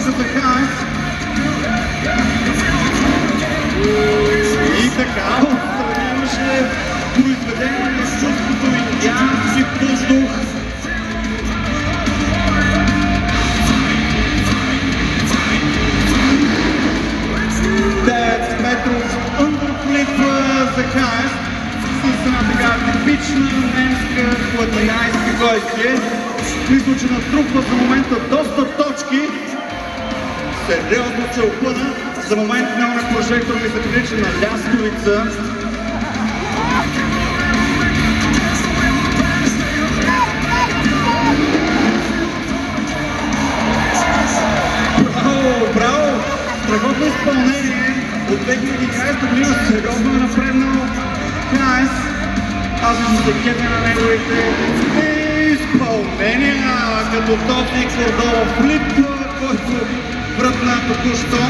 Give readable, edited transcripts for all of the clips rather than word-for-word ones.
за Хайнс. И така, отстрани имаше произведение на чувството индиански въздух. 9 метров андерфлип за Хайнс. С една така типична немска платинайска гойстие. Мисля, че натрупва за момента доста точки. Сериозно се опъна. За момент няма на прожектор ми се прилича на лястовица. Браво, браво! Страхотно изпълнение. От 2011 година сериозно е напреднал Хайнс. Аз ще се кефя на неговите изпълнения, като този кордова флип, който врътна току-що.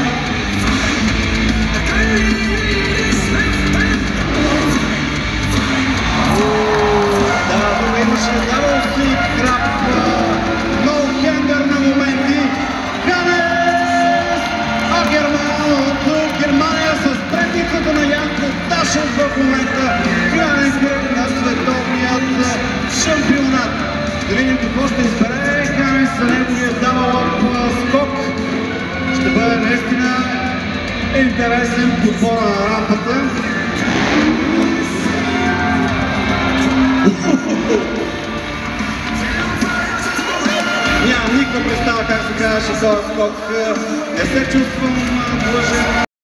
Да, тук имаше дабъл си крап, ноу-хендър на моменти. Ханес Акерман от Германия с предницата на Янко Ташев в момента. Крайен кръг на световният шампионат. Да видим какво ще избере Хайнс за неговия дабъл-ап скок. Ще бъде наистина интересен подбора на рампата. Нямам никаква представа как се казваше този скок. Не се чувствам длъжен.